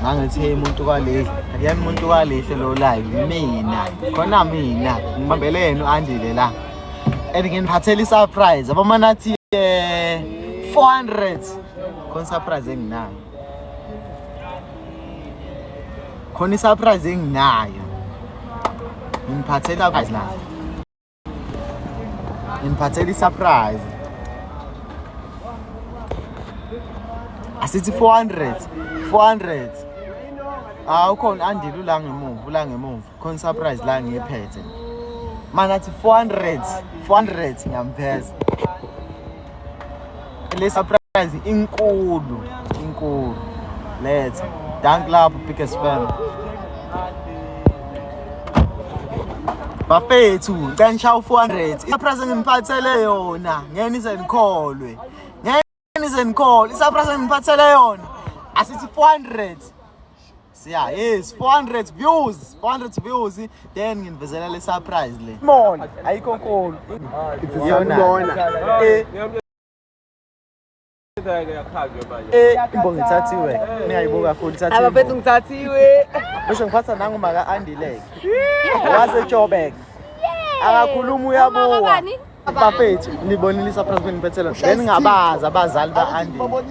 Mangithi umuntu kwalehle akuyena umuntu kwalehle lo live mina khona mina ngibambele yena uAndile la ngiphathela isurprise abama nathi 400 khona surprise enginayo khona isurprise enginayo ngiphathela surprise la ngiphathela isurprise asithi 400 ukhona Andile ula ngemuva khona surprise la ngiyiphethe mana athi 400 ngiyampheza le surprise inkulu let's dank lapho biggest fan bafethu ngicela ngishaye 400 surprise ngiphathele yona ngeke nizenikholwe isurprise ngiphathele yona asithi 400 siya yes 400 views then nginivezela le surprise le small ayikho nkulu yona imbongi ithathiwe niyayibuka kakhulu ithathiwe abafethu ngithathiwe bese ngiphatha nanguma ka Andile wase Joburg akakhuluma uyabuka bafethu nibonile isurprise nginiphethela then ngabaza abazali ba Andile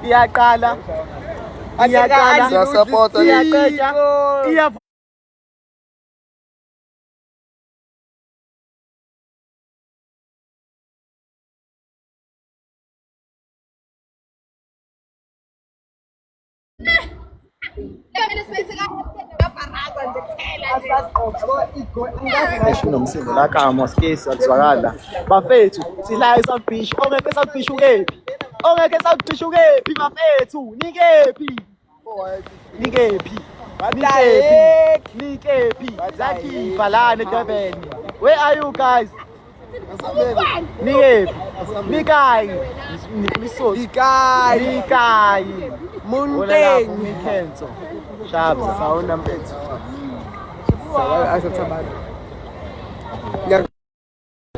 iyaqala support iyaqeda nomsindo la kamo skesi akuzwakala bafethu sila eSouth Beach ongeke eSouth Beach ukephi bafethu nikephi zaki balane Durban where are you guys nikai Monteng Mikhenso Shabs sauna mpethu asathabana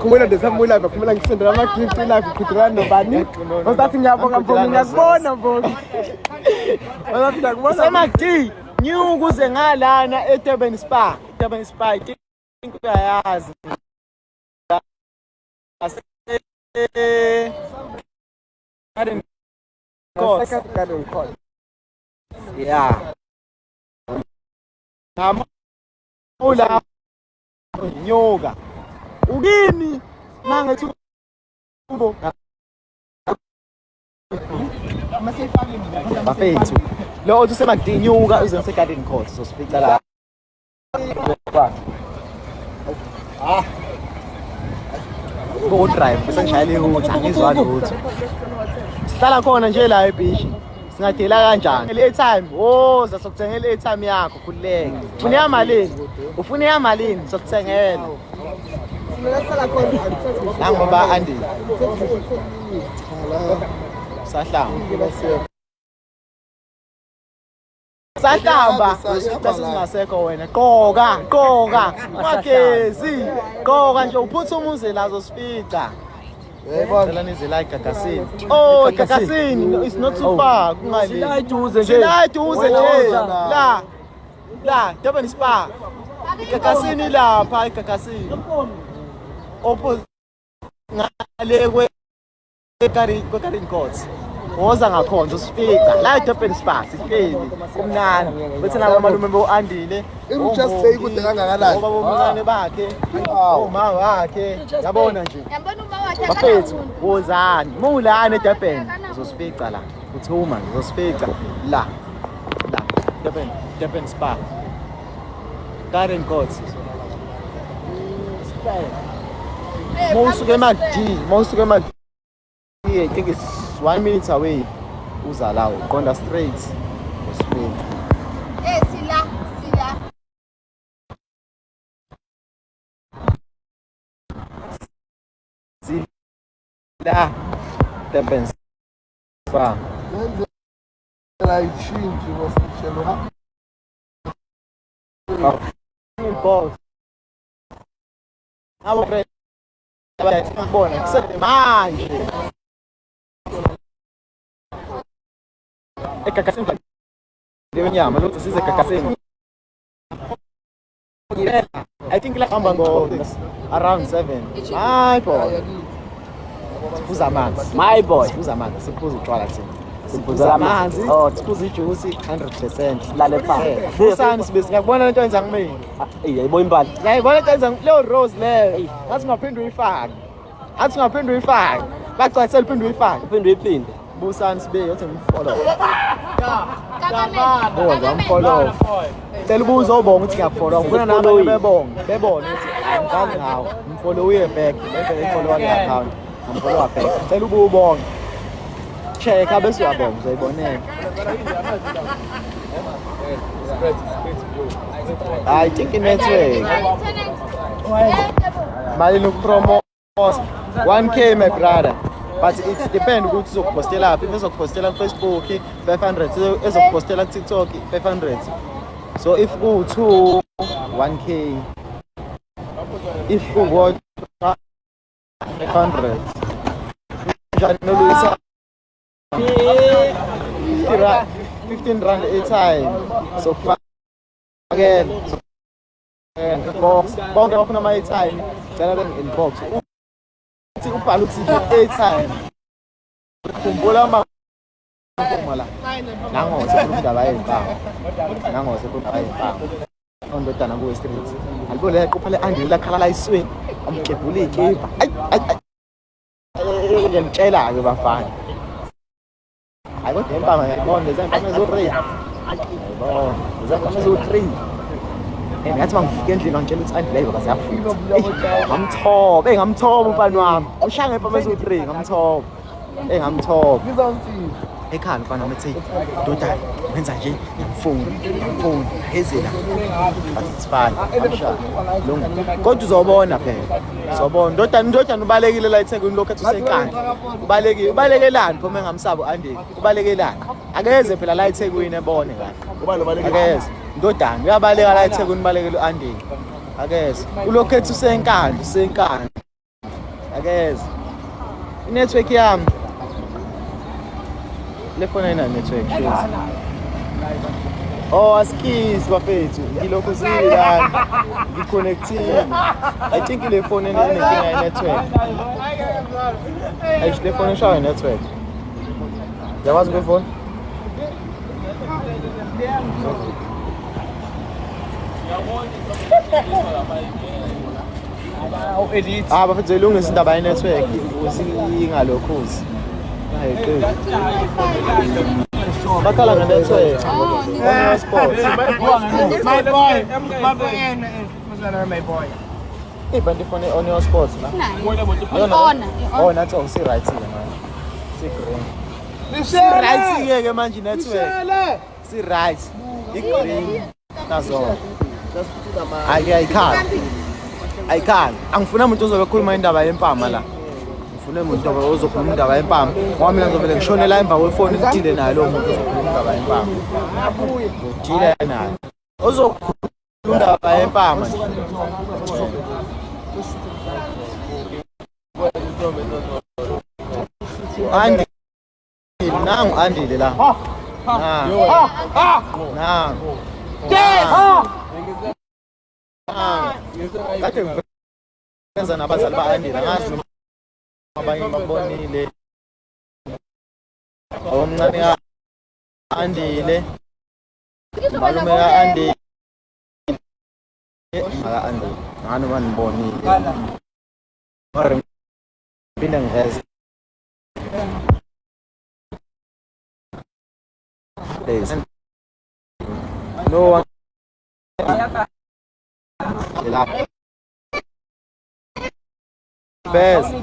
kumela desamula bakumela ngisendela ama gift live kudrana nobani osathi ngiyabonga mfowethu ngiyakubona mfowethu osathi ngiyakubona sama D new kuze ngalana eDurban Spa inkuyayazi Garden Court. Yeah. Ula nyoka. Ukini nangethu kubo. Bafethu. Lo uthi semadinyoka uze ngise Garden Court sosifica la. Go drive bese ngishayela ihutha angizwa lutho. Sihlala khona nje la eBeach. Singadela kanjani? Le-airtime. Zasokuthengela i-airtime yakho khululeke. Ufuna yamalini sokuthengela. Nangoba Andile. Sahlamba singasekho wena qoka magezi qoka nje uphutha umuze lazo sifica ngicela nize la eGagasini Gagasini it's not too far kungali sila eduze nje la Durban Spa eGagasini lapha eGagasini opposite ngale kwe-Garden Court woza ngakhona usifica la eDurban Spa sihleli kumnani bese nabo malume uAndile just say kude kangakalani omncane bakhe uma wakhe yabona nje bafethu wozani mulana eDurban uzosifica la uthuma uzosifica la Durban Spa Garden Court Mosuke McD I think it's 1 minute away uzala uqonda straight usifica sila Durban Spa la ichinji wasishelo boss abo friend abona kusele manje ekakasini leyo nyama lokho size ekakasini I think like hamba ngo around 7 my boy siphuza amanzi my boy siphuza amanzi siphuza utshwala thina siphuza amanzi siphuza ijuice 100% lale phansi busani sibe ngiyabona lento yenza ngimini yayibona impala yayibona lento yenza leyo rose leyo ngathi ngaphinde uyifake athi ngaphinde uyifake bacacela uphinde uyifake uphinde uyiphinde busani sibe yothi ngimfollow ngiyamfollow cela ubuzo ubonga ukuthi ngiyakufollow ngifuna nami bebone ukuthi angikazi ngawo ngimfollow uye back bese ifollow le account ngimfollow back cela ububonga check abese uyabonga uzoyibonela I think in network mali nokupromote 1k my brother but it depends ukuthi uzokupostela laphi uzokupostela ku Facebook 500 uzokupostela ku TikTok 500 so if u2 1k if u1 500 njani nolisa 15 rand a time so again box bonke bafuna ama time cela inbox uthi ubhala ukuthi a time khumbula mala nangose kundaba yempama nangose kundaba yempama ondodana ku street alibole yaquphale andile lakhala la isweni amkebhula ikipa ay ngiyamtshela ke bafana hayi kodwa impama ngiyabona lezempama zo3 hayibo lezempama zo3 ngathi mangifike endlini ngitshela ukuthi andileyo baba siyafika ngamthoba umfana wami ushanga empama zo3 ngamthoba ekhaya mfana wami ethi dodana wenza nje ngiyamfuna ezela asifana amshaya kodwa uzobona phela uzobona ndodana ubalekile la eThekwini lokho ethi usenkandla ubalekelani phoma engamsabo andini ubalekelani akeze phela la eThekwini ebone kahle akeze ndodana uyabaleka la eThekwini ubalekele andini akeze ulokho ethi usenkandla akeze inetwork yami le phone ina network askis bafethu ngilokho siyilana ngiconnectile I think le phone ina inkinga network le phone ishawa network yawazi le phone bafethu ilungisa indaba ye network usingalokhuzi bakala ngetwe on sports my boy my boy ibandi phone on your sports na that's all see right here man see green see right here ke manje network see right green that's all I can't angifuna umuntu ozobe khuluma indaba yempama la ufune umuntu ozokhuluma indaba yempama ngoba mina ngizovele ngishone la emva kwefoni ngidile naye lo muntu ozokhuluma indaba yempama ngidile naye ozokhuluma indaba yempama andile la kade ngizenza nabazali ba-andile ngazi abanye babonile omncane ka-andile malume ka-andile aka-andile ngani manibonile mara ngiphinda ngiveze no one best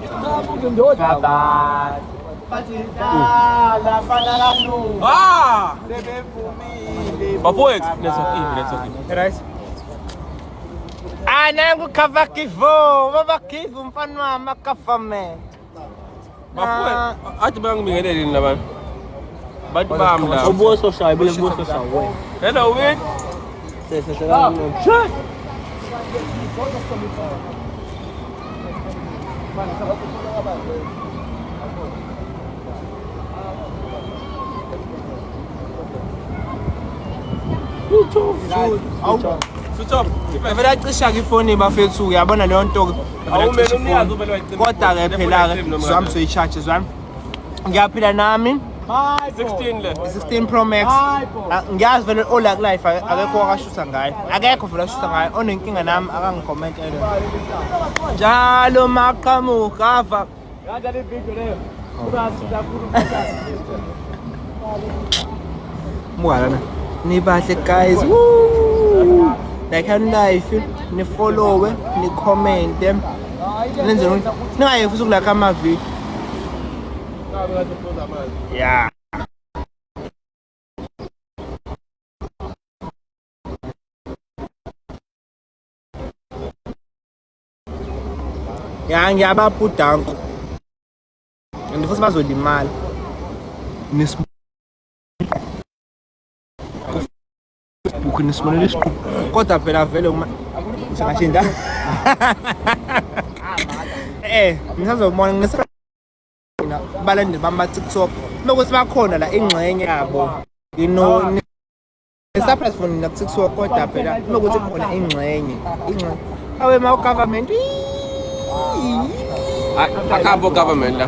nangu kavakivo babakivu mfano wa makafame ati bang mingelele naman ba't ba amla ubuo social bilang buo social hello wait Vele cisha ifoni bafethu uyabona leyo nto kodwa ke phela ke zami soyicharge zami ngiyaphila nami 16 Pro Max ngiyazi vele ola life akekho akashusa ngayo akekho vele ashusa ngayo onenkinga nami akangicommentele njalo maqhamuka ava kanjani video leyo Mwalana ni bahle guys woo like how life ni follow ni comment nenze ningayefu ukulaka ama video yeah ya ngiyabaphudanko ndifuthi bazolimala nisibonele kodwa phela vele uma ngisashinda ngisazobona ngisana balandeli bama TikTok bekuthi bakhona la ingxenye yabo surprise phone na TikTok kodwa phela bekuthi khona ingxenye awe ma government akabo government la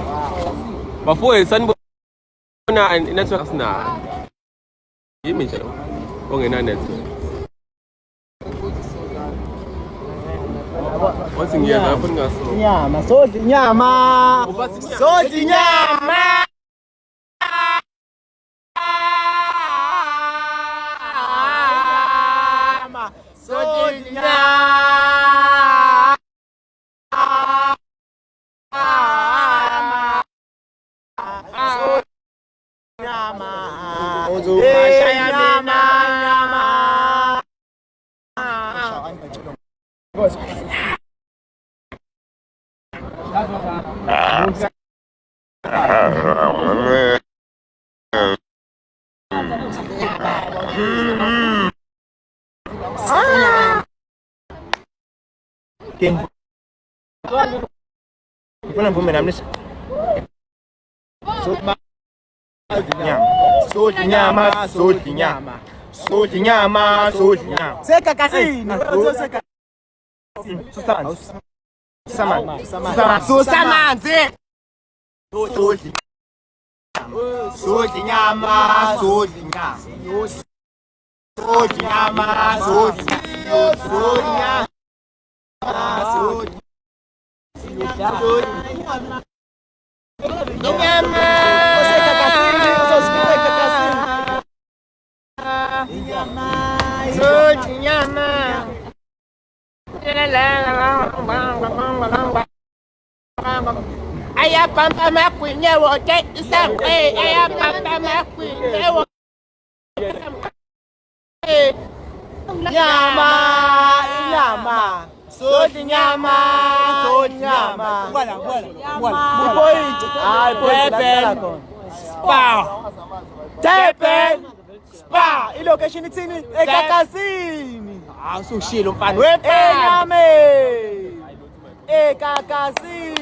bafowethu sanibona network sina yimi nje ongena network wathi ngiyeza lapho ningaso nyama sodli nyama sodli nyama sodli nyama uzubashaya nyama Bukan pun menam ni. Sodi nyama. Seka kasini. Susamanzi. Sodi nyama. Aya pampa makwinye wote isakwe aya pampa makwinye wote nyama sodi nyama bwana point spa ilocation ithini ekakasini awusushilo mfana wenyame ekakasini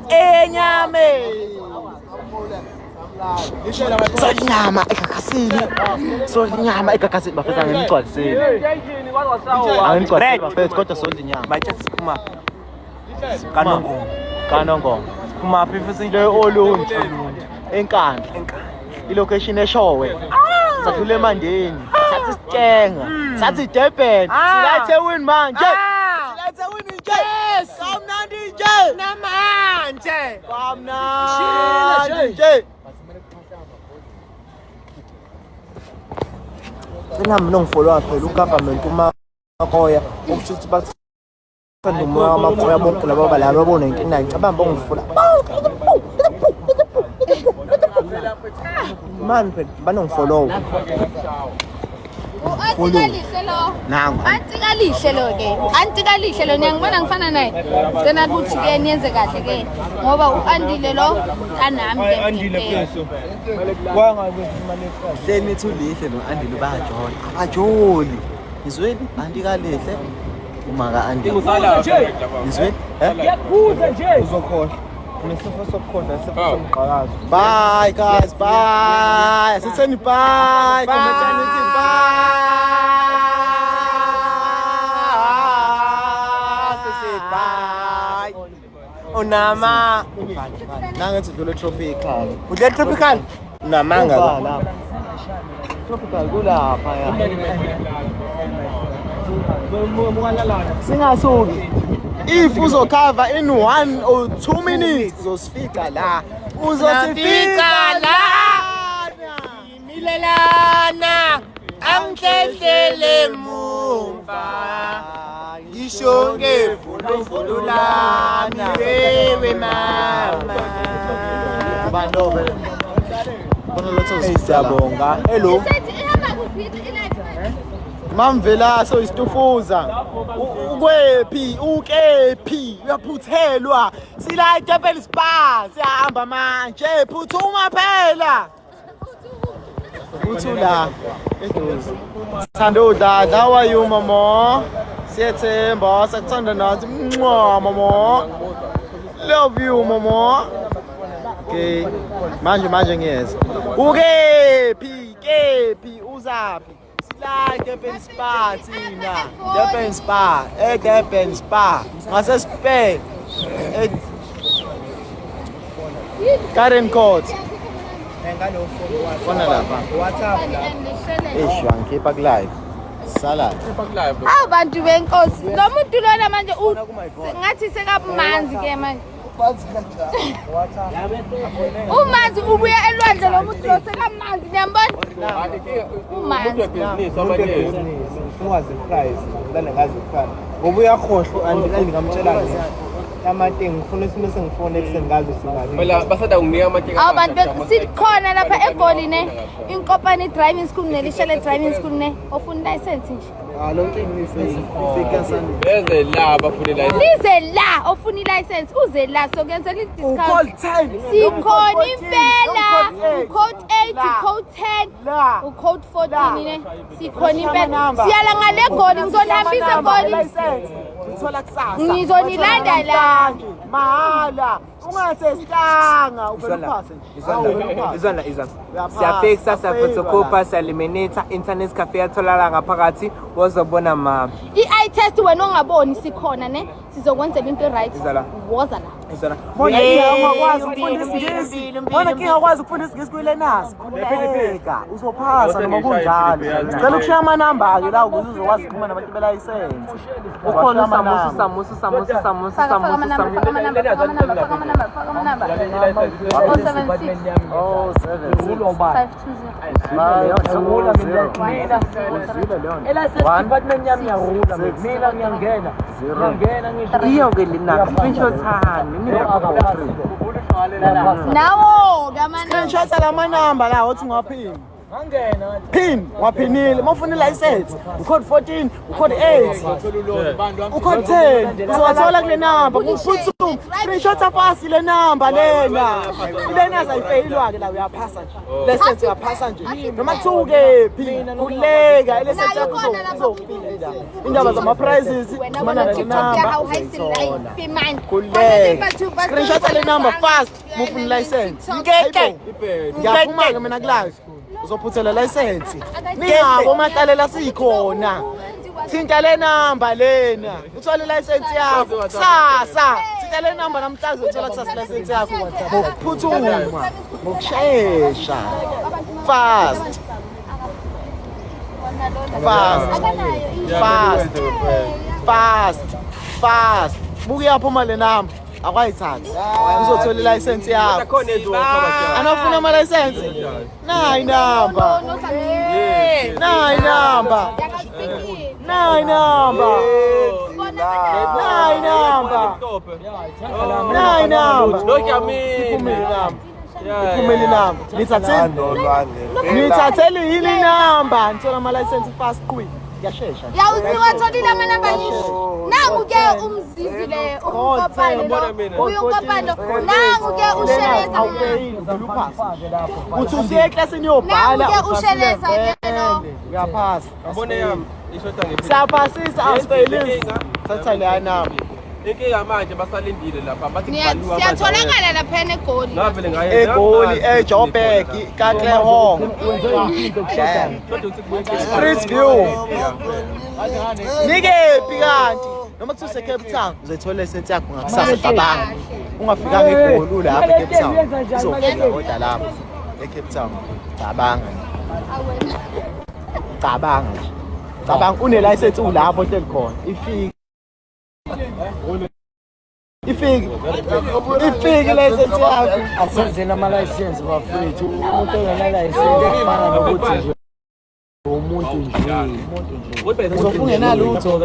enyame sodi nyama ekakasini bafisa ngimgcwaliseni angimgcwaliseni bafethu kodwa sodi nyama bathi siphuma kanongo siphuma phifisi le olunje enkandla ilocation eshowe sadlule emandeni sathi sitenga sathi Durban silathe win manje kamnandi nje namanje kamnandi nje Sena mina ngifollow phela ugovernment uma koya ukusho ukuthi bathanda umoya amakoya bonke laba balaba bo99 ngicabanga bongifola man phela banongifollow Antikalihle lo ngiyangibona ngifana naye cena ukuthi ke niyenze kahle ke ngoba uandile lo anami ke andile mfethu kwangabe hleni thulihle no andile bayajona abajoli izweni andikalihle Umaka Andi. Ngusala. This way? Ngiyakhuza nje. Uzokhohlwa. Unesifo sokukhonda, isifo somqhakazo. Bye guys, bye. Sitheni bye. Comment nithi bye. Unama. Nangathi dlule tropical. Udle tropical? Unamanga la. Tropical kulapha ya. Singasuki. If uzokhava in 1 or 2 minutes uzosifika la. Uzosifika la. Milelana angidlele mumba. Ngisho ngevululana wewe mama. Bandobe. Siyabonga. Hello. Mamvela so isitufuza. Ukwephi, ukephi, uyaphuthelwa. Sila eTempel Spa, siyahamba manje. Phuthuma phela. Uthula eduze. Thando dada, how are you mama? Siyethemba, sakuthanda nathi. Mama. Love you mama. Okay. Manje ngiyeza. Kephi, uzaphi? Sila Durban Spa thina. Durban Spa, Durban Spa. Ngase Spain. Karen Court. Fona lapha. WhatsApp la. Eshu angikhipha ku live. Sala. Abantu benkosi lo muntu lona manje ngathi sekabumanzi ke manje umanzi ubuya elwandle lo muntu lo sekamanzi niyambona umanzi ungazi price ngidane ngazi price ngoba uyakhohlwa andingamtshela amate ngifuna isimo sengifone ekuseni ngazi singazi Phela basada unginika amate. abantu sikhona lapha eGoli ne inkopani driving school nelishele driving school ne ofuna license nje lonke ifika sana. Beze la bafuna license. lize la ofuna license uze la so kuyenzela i-discount 10. sikhona impela code 8 code 10 code 14 ne sikhona impela siyala ngale Goli ngizolihambisa Goli Ngithola kusasa. ngizonilanda la Mahala. Ungathe sihlanga ubeluphase nje. Izana. Siyafixa siyaphotocopy siyaliminate internet cafe yatholala ngaphakathi wozobona ma. i-eye test wena ongaboni sikhona ne sizokwenzela into right woza la Izana. Bona ngiyakwazi ukufunda isingisi. Bona ngiyakwazi ukufunda isingisi kulenas. Khuleka uzophasa noma kunjalo. Sicela ukushiya amanamba ke la ukuze uzokwazi ukuxhumana nabantu belicense. Ukhona amanamba. Samusa. Iyo ke lina screenshot hani nawo kamana Screenshot lamanamba la uthi ngaphini. Pin, waphinile. Mawufuna license, ucode 14, ucode 8, ucode 10. Uzowathola kule number. Uphuthuma. Screenshot apasi le number lena. Lena ayifeyilwa ke la uyaphasa nje. License uyaphasa nje. Noma kuthuke phi, kuleka license yakho uzofika. Indaba zama prices, mana le number. Kuleka. Screenshot le number fast. Mufuna license. Ngeke. Ngiyaphuma ke mina kulayo. Uzophuthela license. Ningabo matalela sikhona. Thinta le number lena. Uthola license yakho. Sasa. Thinta le number namhlanje uthola kusasa license yakho WhatsApp. Ngokuphuthuma, ngokusheshsha. Fast. Buku yaphuma le number. Akwayithatha. Uzothola license yakho. Anafuna ama license? Nayi number. Iphumeli number. Nithathele yini number? Ngithola ama license fast quick. Yashesha. Yawutholile amanamba ngisho. Nangu ke umzizile ukopalo lo. Uyokopalo. Nangu ke usheleza. Uthi usiye eklasini yobhala. Nangu ke usheleza ke lo. Uyaphasa. Abone yami ishota ngephini. Siyaphasisa asifeyilisi. thatha leya namba. Inkinga manje basalindile lapha bathi kubhaliwa siyatholakala laphana eGoli. ngavele ngaye eGoli eJoburg kaKlehong Street View nikephi kanti noma kuthi useCape Town uzothola license yakho ngakusasa cabanga ungafika ngeGoli lapha eCape Town uzofika kodwa lapha eCape Town cabanga une license ulapho hotel khona ifike license yakho asenzela ama-license bafethu umuntu ongenalayisense kufana nokuthi nje umuntu nje ungenalutho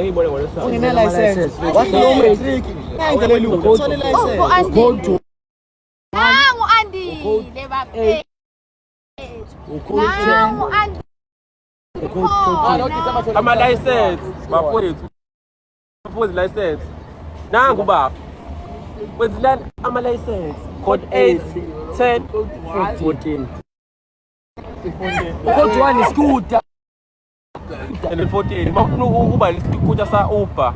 ungenalayisense wahlala umatric ngayindlela elula uthole license Angu-Andile bafethu. Nangu-Andile. ama-license bafowethu bafuze license nangu baba wenzilani ama-license code 8 10 14 code 1 iskuta and 14 bafuna ukuba isikuta sa-Uber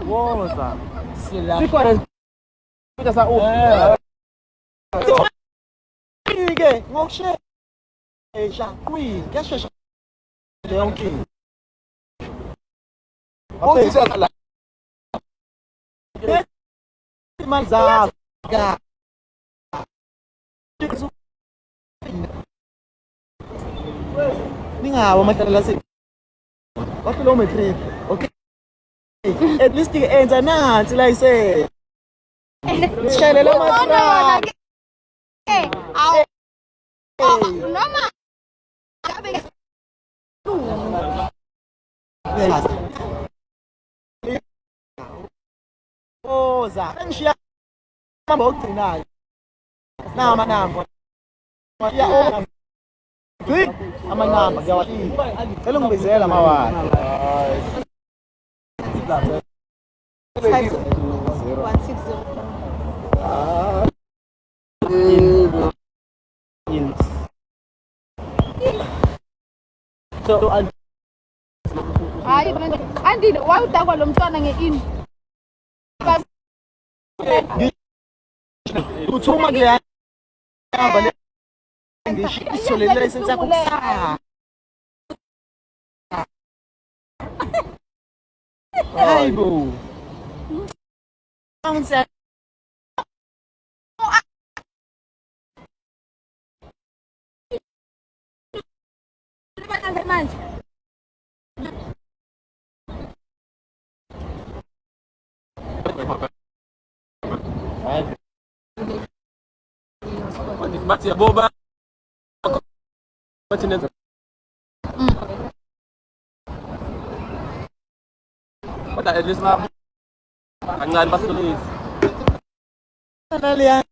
woza sikhona isikuta sa-Uber ke ngokushesha kuyashesha yonke into imali zakho ningawo amahlala lase wakilometric okay at least ke enza nansi license sishayela amatraka noma oza ngishiya mama ogcinayo nama namba ya amanamba ngiyawahila cela ngibizela mawala 160 so hayi Andile wayudakwa lo mntwana ngeini uthuma ke hamba le ngishithole license yakho kusasa hayibo angise manje bathi yaboba bathi nenza kodwa at least kancane basolisi leya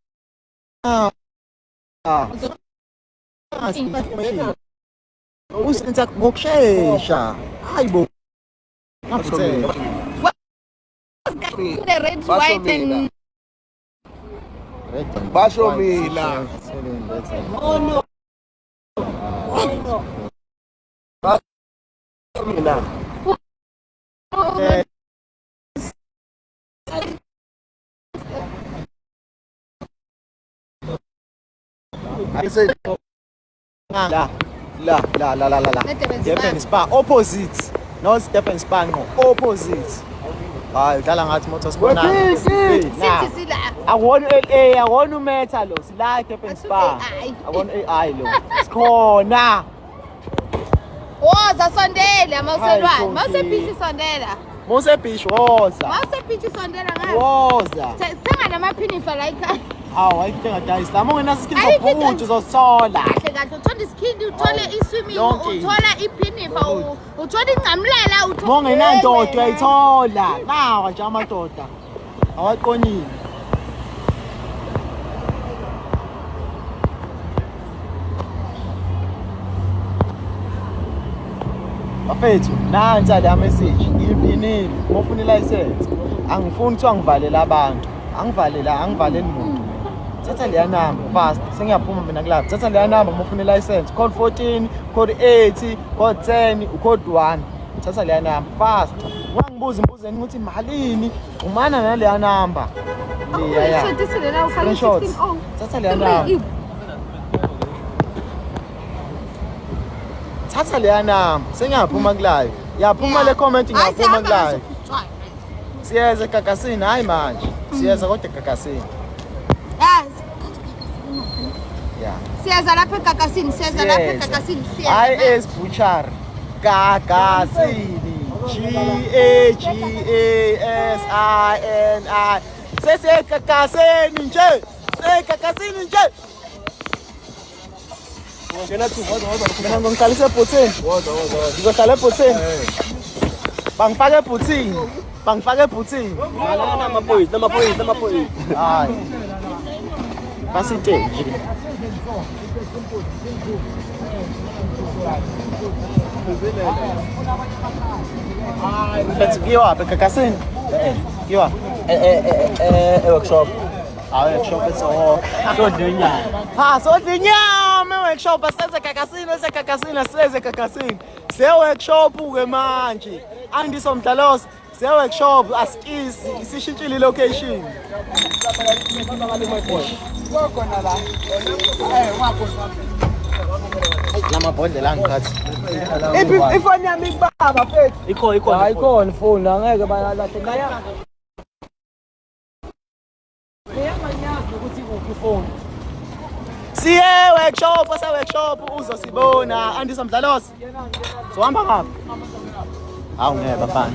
usenza ngokushesha hayibo the red white and basho mina la Durban Spa opposite no Durban Spa no opposite hayi udlala ngathi motorsport na sithi sila awona LA awona umetha lo sila Durban Spa awona AI lo sikhona woza sondela mawuselwane mawusephishi sondela Mose Beach woza mawusephishi sondela ngayo woza senga namaphinifa la ekhaya awu ayithenga dayisi lama ungenaso skin sophuthu uzosithola kahle kahle uthola iskindi uthole iswimming uthola iphinifa uthola incamlela uthola mongenandoda uyayithola nawa nje amadoda awaqonile bafethu nansi la message ngibinile ngofuna ilicense angifuni kuthiwa ngivalele abantu angivaleli muntu thatha leya number fast sengiyaphuma mina kulapha thatha leya number ngofuna ilicense code 14 code 8 code 10 code 1 thatha leya number fast wangibuza imbuzeni ukuthi malini umana naleya number leya screenshot thatha leya number thatha leya number sengiyaphuma kulayo yaphuma le comment ngiyaphuma kulayo siyeza egagasini hayi manje siyeza kodwa egagasini yeah siyeza lapha egagasini siyeza lapha egagasini hayi esibutchery gagasini GAGASINI sesekakaseni nje sekakasini nje mina ngongihlalisa ebhuthini ngizohlala ebhuthini bangifake ebhuthini namaphoyisa hayi basiteji let's go up kakasini kiwa workshop workshop so sodlinyama workshop asenze kakasini se workshop ke manje andisomdlalosi se workshop askisi isishintshile location lamabhodlela angikhathi ifoni yami ibaba mfethu ikhona ifoni angeke bayalahle kaya siye workshop uzosibona andisomdlalosi sohamba ngapha hawu ngeke bafana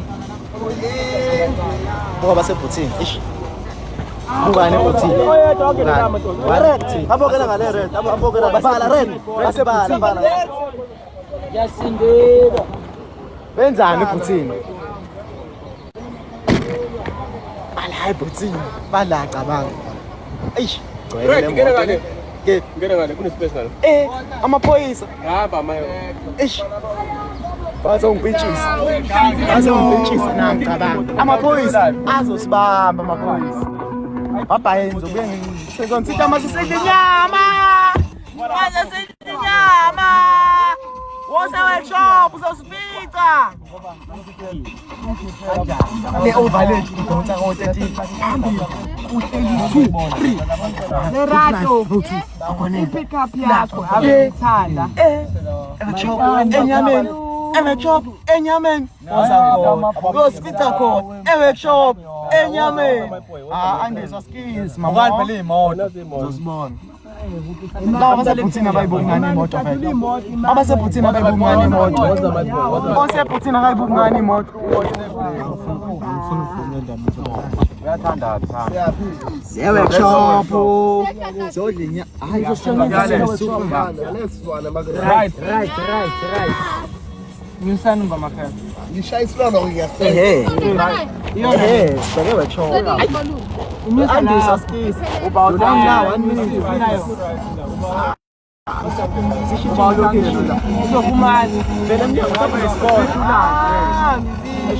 buka basebhuthini ish bukane ebhuthini abokela ngale red abokela basala red basebala yasindela benzani ebhuthini ala ebhuthini balaca banga eish ngene ngale kunespace ngale amaphoyisa hamba mayo eish bazongibhitshisa nangicabanga amaphoyisa azosibamba amaphoyisa babayenza ubuye ngizontsika masisidla inyama woza workshop uzosifica le overlay udonsa ngo-13 le radio i-pickup yakho abithanda workshop enyameni uyosifica khona workshop enyameni andizwa skills mama phela imoto uzosibona abasebhuthini abayibungani imoto vele abasebhuthini abayibungani imoto osebhuthini akayibungani imoto uyathanda workshop zodlinya hayi right ngimsana ngamakhaya ngishayisilana sibeke workshop andisa skills about now 1 minute about location uzofumani vele mnyango sport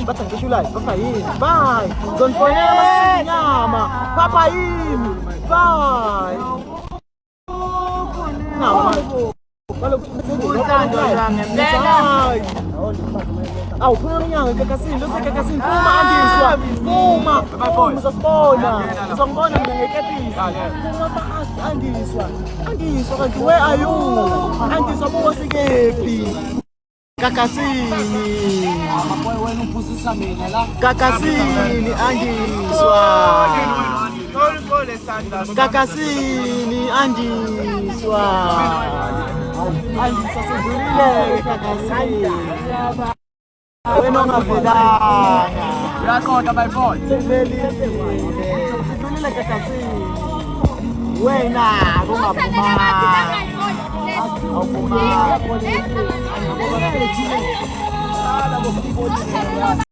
batha ngisho live papa yini bye zonfonela masinyama papa yini bye awu khona unyanga ekakasini losekakasini phuma uzosibona uzongibona mina ngekepisi andiswa kanti where are you andiswa bosikephi kakasini andiswa kakasini andiswa sedlulile kakasini wena ongavelanga uyaqonda my boy sedlulile kakasini wena kungaphumanga